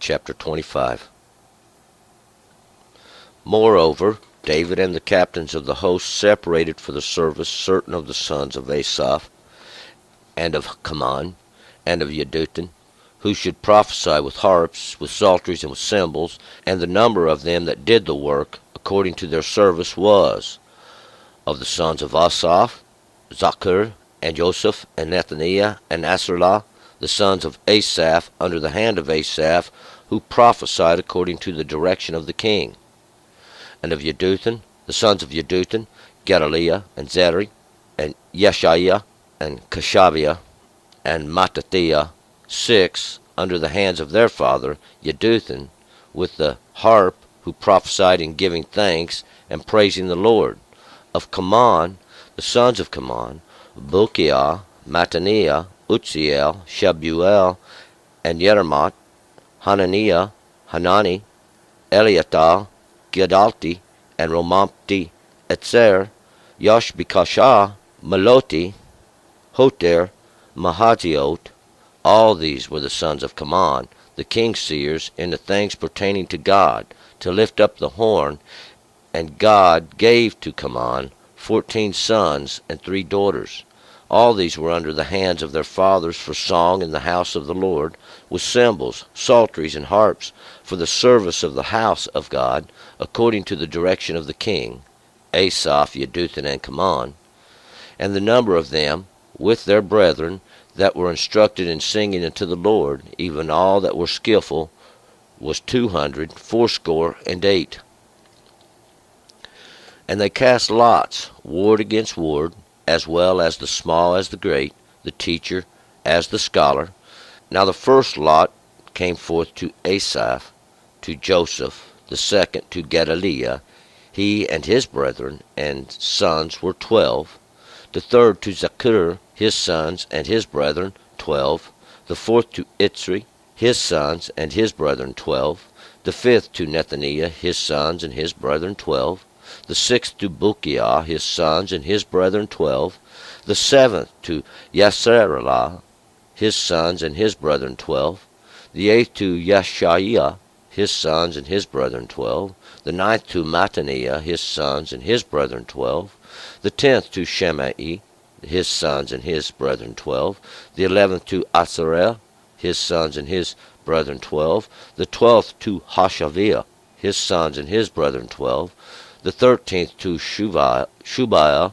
chapter 25. Moreover, David and the captains of the host separated for the service certain of the sons of Asaph, and of Heman, and of Jeduthun, who should prophesy with harps, with psalteries, and with cymbals. And the number of them that did the work, according to their service, was of the sons of Asaph, Zaccur, and Joseph, and Nethaniah, and Asarlah, the sons of Asaph, under the hand of Asaph, who prophesied according to the direction of the king. And of Jeduthun, the sons of Jeduthun, Gedaliah, and Zeri, and Yeshaiah, and Kashabiah, and Mattathiah, 6, under the hands of their father Jeduthun, with the harp, who prophesied in giving thanks and praising the Lord. Of Heman, the sons of Heman, Bukiah, Mattaniah, Uzziel, Shebuel, and Yeremot, Hananiah, Hanani, Eliathah, Gedalti, and Romamti, Etzer, Yoshbekashah, Maloti, Hoter, Mahaziot. All these were the sons of Heman, the king's seers, in the things pertaining to God, to lift up the horn. And God gave to Heman 14 sons and 3 daughters. All these were under the hands of their fathers for song in the house of the Lord, with cymbals, psalteries, and harps, for the service of the house of God, according to the direction of the king, Asaph, Jeduthun, and Heman. And the number of them, with their brethren, that were instructed in singing unto the Lord, even all that were skillful, was 268. And they cast lots, ward against ward, as well as the small as the great, the teacher as the scholar. Now the first lot came forth to Asaph, to Joseph, the second to Gedaliah. He and his brethren and sons were 12. The third to Zaccur, his sons and his brethren, 12. The fourth to Itzri, his sons and his brethren, 12. The fifth to Nethaniah, his sons and his brethren, 12. The sixth to Bukiah, his sons and his brethren, 12. The seventh to Yasarallah, his sons and his brethren, 12. The eighth to Yeshaiah, his sons and his brethren, 12. The ninth to Mattaniah, his sons and his brethren, 12. The 10th to Shemai, his sons and his brethren, 12. The 11th to Asarel, his sons and his brethren, 12. The 12th to Hashaviah, his sons and his brethren, 12. The 13th to Shubiah,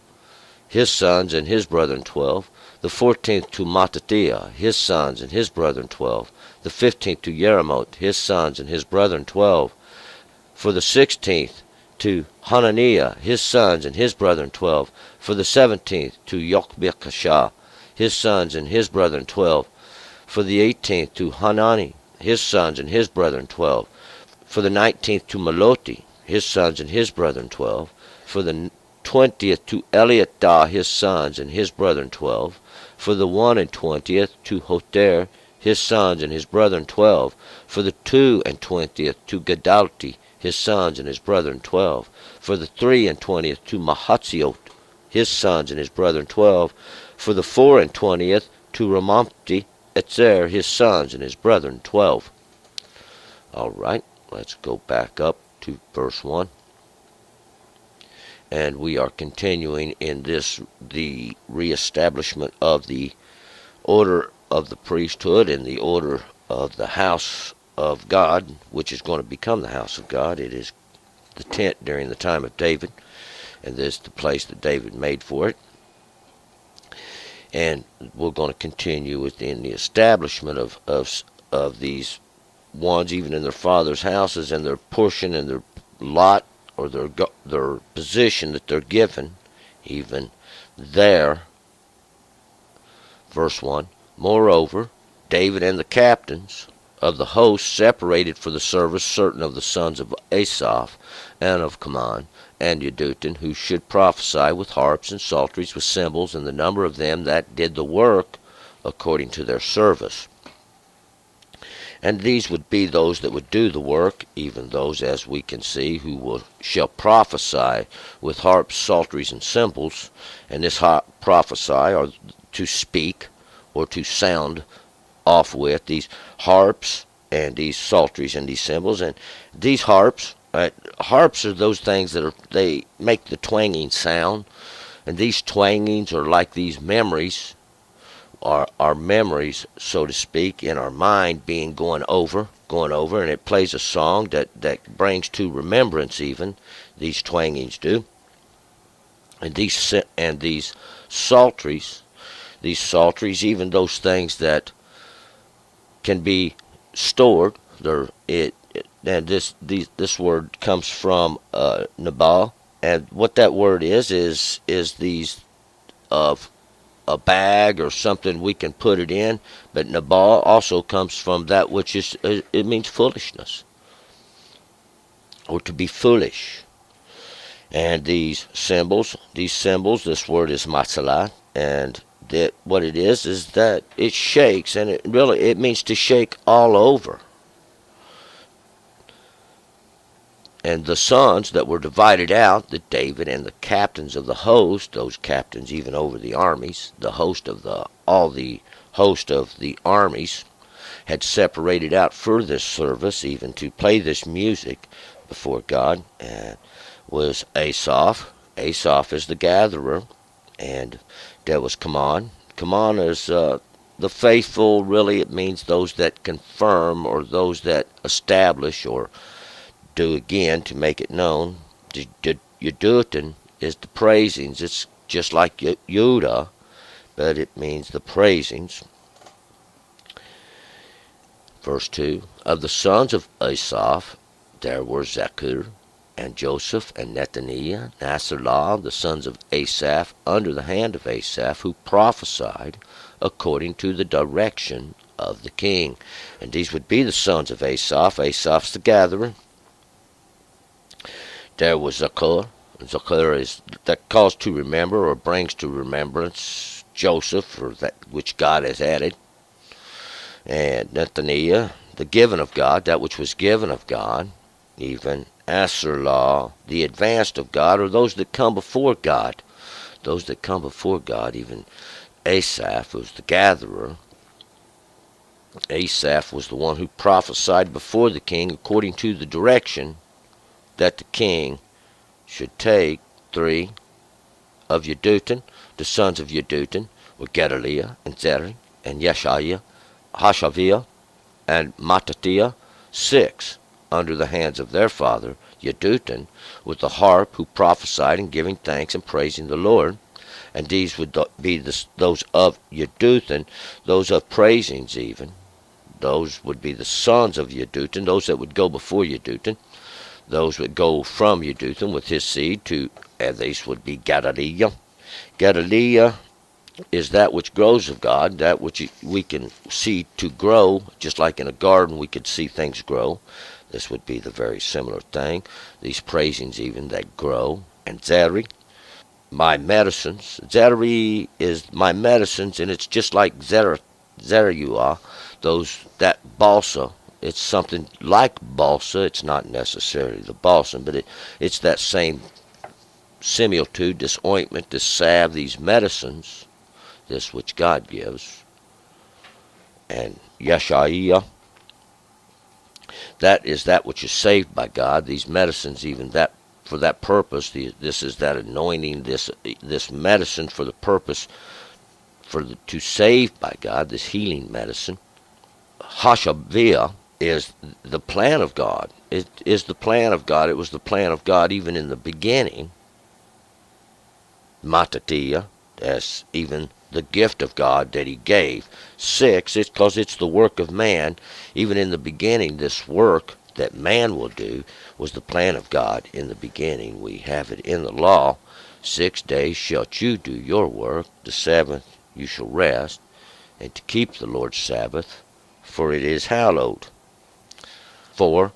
his sons and his brethren, 12. The 14th to Mattathiah, his sons and his brethren, 12. The 15th to Yeremot, his sons and his brethren, 12. For the 16th to Hananiah, his sons and his brethren, 12. For the 17th to Yochbekashah, his sons and his brethren, 12. For the 18th to Hanani, his sons and his brethren, 12. For the 19th to Maloti, his sons and his brethren, 12. For the 20th to Eliathah, his sons and his brethren, 12. For the 21st to Hoter, his sons and his brethren, 12. For the 22nd to Gedalti, his sons and his brethren, 12. For the 23rd to Mahaziot, his sons and his brethren, 12. For the 24th to Romamti, Etzer, his sons and his brethren, 12. All right, let's go back up to verse 1. And we are continuing in this, the reestablishment of the order of the priesthood and the order of the house of God, which is going to become the house of God. It is the tent during the time of David, and this is the place that David made for it. And we're going to continue within the establishment of these ones, even in their father's houses, and their portion and their lot, or their position that they're given, even there. Verse 1, Moreover, David and the captains of the host separated for the service certain of the sons of Asaph, and of Heman, and Jeduthun, who should prophesy with harps and psalteries, with cymbals, and the number of them that did the work according to their service. And these would be those that would do the work, even those, as we can see, who shall prophesy with harps, psalteries, and cymbals. And this prophesy, or to speak, or to sound off with. These harps and these psalteries and these cymbals and these harps. Harps are those things they make the twanging sound, and these twangings are like these memories, our memories, so to speak, in our mind being going over, and it plays a song that brings to remembrance even, these twangings do. And these psalteries, even those things that can be stored, and this word comes from Nabal, and what that word is these of a bag or something we can put it in. But Nabal also comes from that which is, it means foolishness, or to be foolish. And these symbols, this word is matzalah, and that what it is that it shakes, and it means to shake all over. And the sons that were divided out, that David and the captains of the host, those captains even over the armies, the host of the host of the armies, had separated out for this service, even to play this music before God, and was Asaph. Asaph is the gatherer, and there was Kaman. Kaman is the faithful. Really, it means those that confirm, or those that establish, or do again to make it known. Yedutun is the praisings. It's just like Yudah, but it means the praisings. Verse 2, of the sons of Asaph, there were Zakur, and Joseph, and Nethaniah, Nasrallah, the sons of Asaph, under the hand of Asaph, who prophesied according to the direction of the king. And these would be the sons of Asaph. Asaph's the gatherer. There was Zakur. Zakur is that calls to remember, or brings to remembrance Joseph, or that which God has added. And Nethaniah, the given of God, that which was given of God. Even Asrallah, the advanced of God, or those that come before God. Those that come before God. Even Asaph was the gatherer. Asaph was the one who prophesied before the king according to the direction that the king should take. 3 of Yedutun, the sons of Yedutun, were Gedaliah, and Zeri, and Yeshaiah, Hashaviah, and Mattatiah. 6 under the hands of their father Yedutun, with the harp, who prophesied and giving thanks and praising the Lord. And these would be those of Yedutun, those of praisings even. Those would be the sons of Yedutun, those that would go before Yedutun. Those would go from Yedutun with his seed to, and these would be Gedaliah. Gedaliah is that which grows of God, that which we can see to grow, just like in a garden we could see things grow. This would be the very similar thing. These praisings even that grow. And Zeri, my medicines. Zeri is my medicines, and it's just like Zeruah, that balsa. It's something like balsa. It's not necessarily the balsam, but it's that same similitude, this ointment, this salve, these medicines, this which God gives. And Yeshaiah, that is that which is saved by God. These medicines, even that for that purpose. This is that anointing, this medicine for the purpose to save by God. This healing medicine. Hashaviah is the plan of God. It is the plan of God. It was the plan of God even in the beginning. Mattatiah, as even the gift of God that he gave. 6, it's because it's the work of man. Even in the beginning, this work that man will do was the plan of God in the beginning. We have it in the law. 6 days shalt you do your work, the 7th you shall rest, and to keep the Lord's Sabbath, for it is hallowed. 4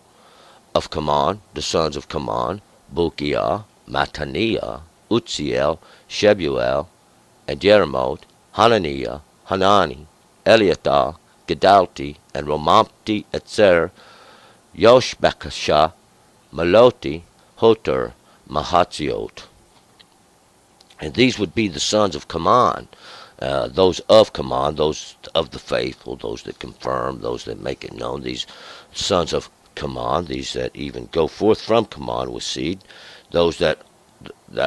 of Kaman, the sons of Kaman, Bukiah, Mattaniah, Utziel, Shebuel, and Jeremoth, Hananiah, Hanani, Eliathah, Gedalti, and Romamti, Etzer, Yoshbekashah, Maloti, Hoter, Mahatziot. And these would be the sons of Kaman. those of command, those of the faithful, those that confirm, those that make it known, these sons of command, these that even go forth from command with seed, those that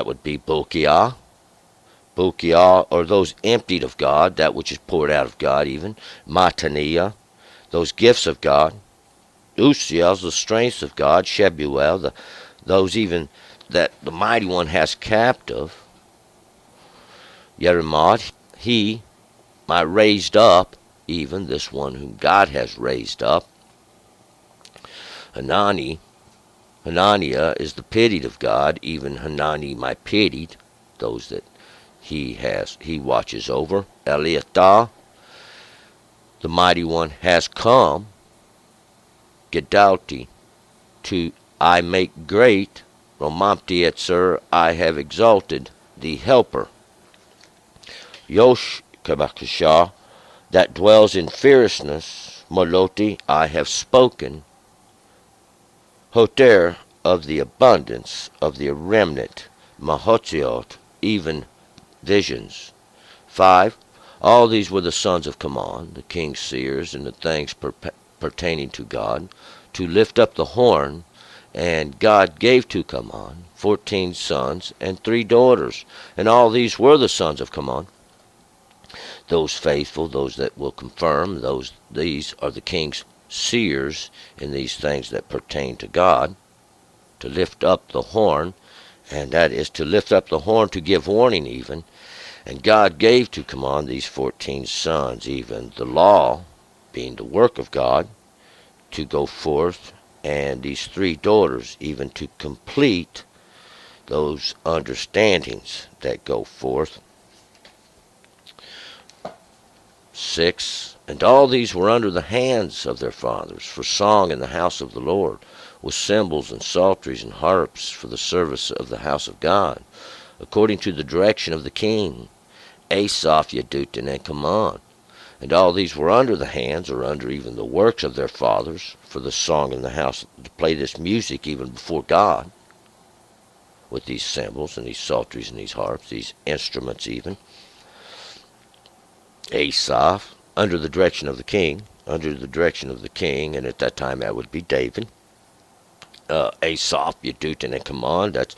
would be Bokiah, or those emptied of God, that which is poured out of God, even Mataniah, those gifts of God, Uziel, the strength of God, Shebuel, those even that the mighty one has captive, Yeremot, he, my raised up, even this one whom God has raised up, Hananiah is the pitied of God, even Hanani my pitied, those that he watches over. Eliathah, the mighty one has come, Gedalti, to I make great, Romamti Etzer, I have exalted, the helper. Yosh Kabakashah, that dwells in fierceness, Moloti, I have spoken, Hoter, of the abundance of the remnant, Mahotziot, even visions. 5. All these were the sons of Kaman, the king's seers, and the things pertaining to God, to lift up the horn, and God gave to Kaman 14 sons and 3 daughters, and all these were the sons of Kaman, those faithful, those that will confirm, these are the king's seers in these things that pertain to God, to lift up the horn, and that is to lift up the horn to give warning even. And God gave to command these 14 sons, even the law, being the work of God, to go forth, and these 3 daughters, even to complete those understandings that go forth. 6. And all these were under the hands of their fathers, for song in the house of the Lord, with cymbals and psalteries and harps for the service of the house of God, according to the direction of the king, Asaph, Yedutun, and Kaman. And all these were under the hands, or under even the works of their fathers, for the song in the house, to play this music even before God, with these cymbals and these psalteries and these harps, these instruments even. Asaph, under the direction of the king, and at that time that would be David. Asaph, Yedutun, and Kaman, that's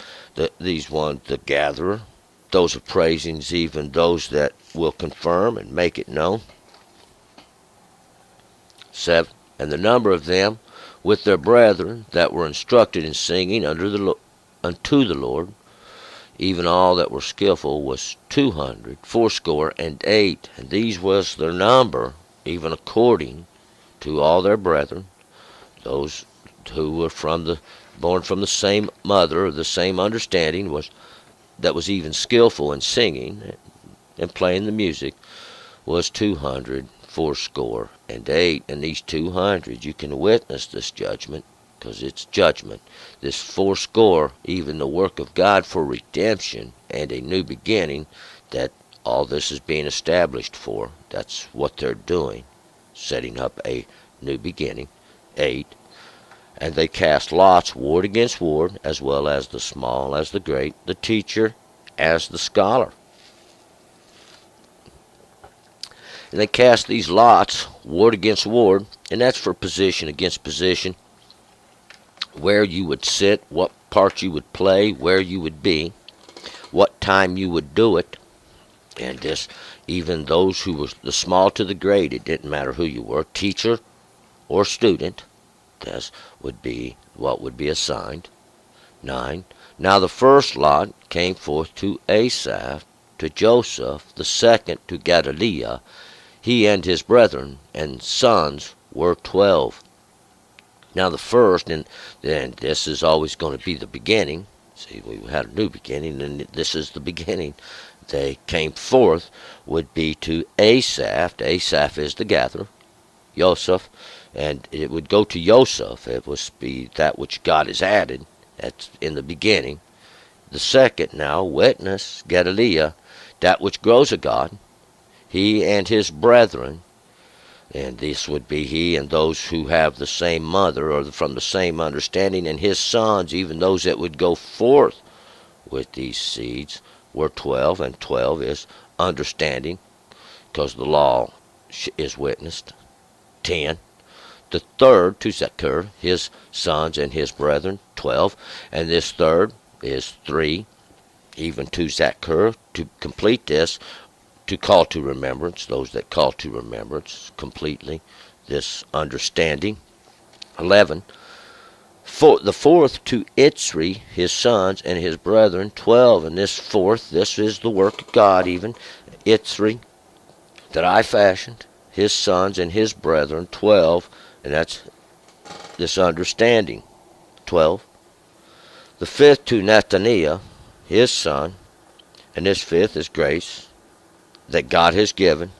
these ones, the gatherer, those of praisings, even those that will confirm and make it known. 7. And the number of them with their brethren that were instructed in singing unto the Lord, even all that were skillful, was 268. And these was their number, even according to all their brethren, those who were born from the same mother, or the same understanding, that was even skillful in singing and playing the music, was 268. And these 200, you can witness this judgment, because it's judgment. This 80, even the work of God for redemption and a new beginning, that all this is being established for. That's what they're doing, setting up a new beginning. 8. And they cast lots, ward against ward, as well as the small as the great, the teacher as the scholar. And they cast these lots, ward against ward, and that's for position against position, where you would sit, what part you would play, where you would be, what time you would do it. And this, even those who were the small to the great, it didn't matter who you were, teacher or student, this would be what would be assigned. 9. Now the first lot came forth to Asaph, to Joseph, the second to Gedaliah, he and his brethren and sons were 12. Now the first, and then this is always going to be the beginning. See, we had a new beginning, and this is the beginning. They came forth, would be to Asaph. Asaph is the gatherer. Joseph, and it would go to Joseph. It would be that which God has added. That's in the beginning. The second now, witness, Gedaliah, that which grows of God, he and his brethren, and this would be he and those who have the same mother, or from the same understanding, and his sons, even those that would go forth with these seeds, were 12, and 12 is understanding, because the law is witnessed. 10. The third to Zachar, his sons and his brethren, 12. And this third is 3, even to Zachar, to complete this, to call to remembrance, those that call to remembrance completely, this understanding. 11. For the fourth to Itzri, his sons and his brethren, 12. And this fourth, this is the work of God even, Itzri, that I fashioned, his sons and his brethren, 12. And that's this understanding, 12. The fifth to Nathaniah, his son, and this fifth is grace that God has given,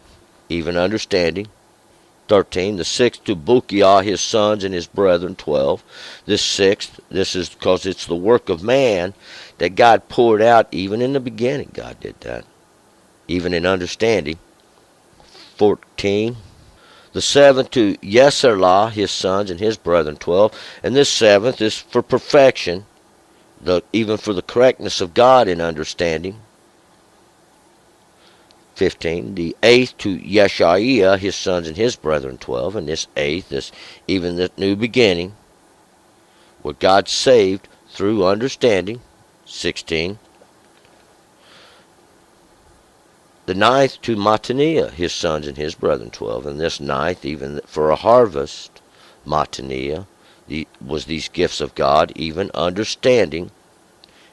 even understanding. 13. The sixth to Bukiah, his sons and his brethren, 12. This sixth, this is because it's the work of man that God poured out even in the beginning. God did that, even in understanding. 14. The seventh to Yeserlah, his sons and his brethren, 12. And this seventh is for perfection, even for the correctness of God in understanding. 15. The eighth to Yeshaiah, his sons and his brethren, 12. And this eighth is even the new beginning, where God saved through understanding. 16. The ninth to Mattaniah, his sons and his brethren, 12. And this ninth, even for a harvest, Mattaniah, was these gifts of God, even understanding.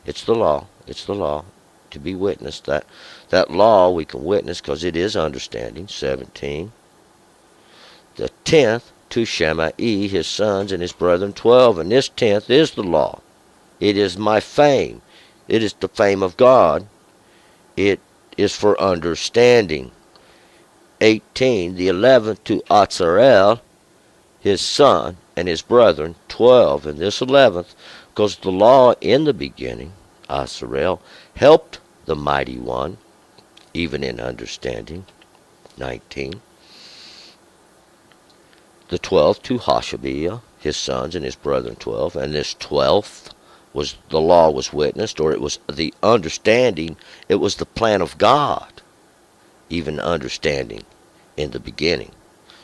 It's the law. It's the law to be witnessed. That law we can witness because it is understanding. 17. The 10th to Shemai, his sons and his brethren, 12. And this 10th is the law. It is my fame. It is the fame of God. It is for understanding. 18. The 11th to Atzarel, his son and his brethren, 12. And this 11th, because the law in the beginning, Atzarel, helped the mighty one, even in understanding. 19. The 12th to Hashabiah, his sons and his brethren, 12. And this 12th was the law was witnessed, or it was the understanding, it was the plan of God, even understanding in the beginning.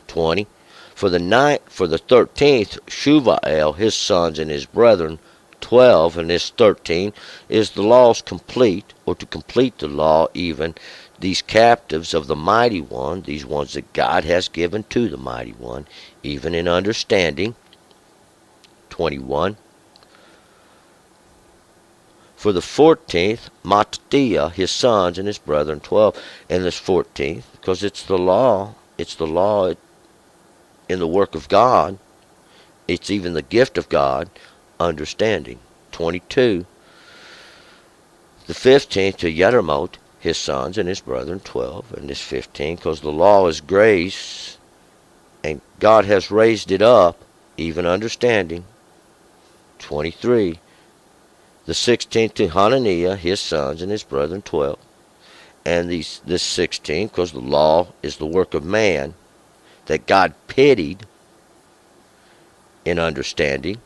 20. For the 13th, Shuvael, his sons and his brethren, 12. And this 13 is the law's complete, or to complete the law even, these captives of the mighty one, these ones that God has given to the mighty one, even in understanding. 21. For the 14th, Mattaniah, his sons and his brethren, 12. And this 14th, because it's the law in the work of God, it's even the gift of God, understanding. 22. The 15th to Yedramot, his sons and his brethren, 12. And this 15, because the law is grace, and God has raised it up, even understanding. 23. The 16th to Hananiah, his sons and his brethren, 12. And this 16, because the law is the work of man, that God pitied in understanding.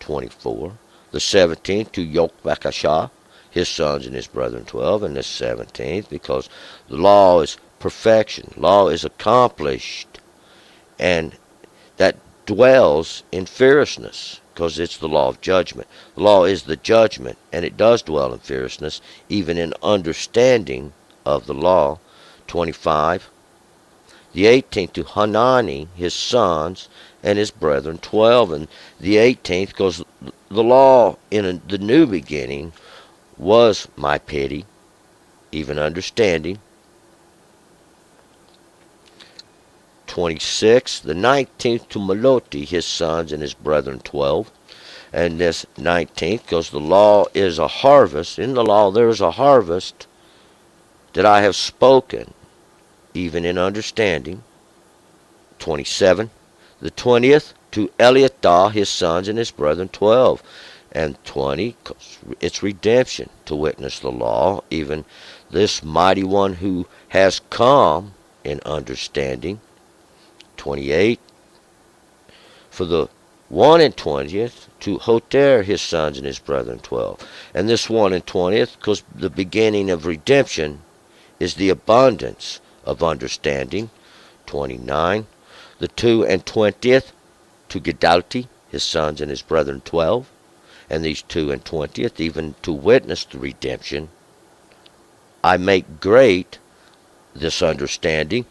24. The 17th to Yokbakashah, his sons and his brethren, 12. And this 17th, because the law is perfection, law is accomplished, and that dwells in fierceness, because it's the law of judgment. The law is the judgment, and it does dwell in fierceness, even in understanding of the law. 25. The 18th to Hanani, his sons and his brethren, 12. And the 18th, because the law in the new beginning was my pity, even understanding. 26. The 19th to Maloti, his sons and his brethren, 12. And this 19th, because the law is a harvest. In the law there is a harvest that I have spoken, even in understanding. 27. The 20th to Eliathah, his sons and his brethren, 12. And 20, it's redemption to witness the law, even this mighty one who has come in understanding. 28. For the 1 and 20th to Hoter, his sons and his brethren, 12. And this 1 and 20th, because the beginning of redemption is the abundance of understanding, 29. The 22nd to Gedalti, his sons and his brethren, 12. And these 22nd, even to witness the redemption, I make great this understanding,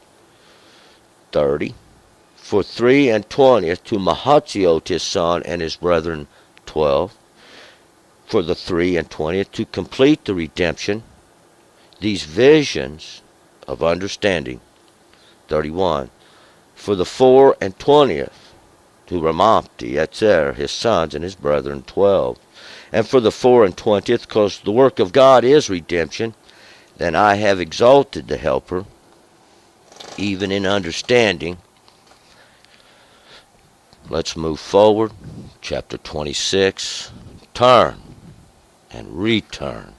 30. For 23 to Mahatziot, his son and his brethren, 12. For the 23 to complete the redemption, these visions of understanding, 31. For the 24 to Ramamti, Etzer, his sons and his brethren, 12. And for the 24th, because the work of God is redemption, then I have exalted the helper, even in understanding. Let's move forward. Chapter 26. Turn and return.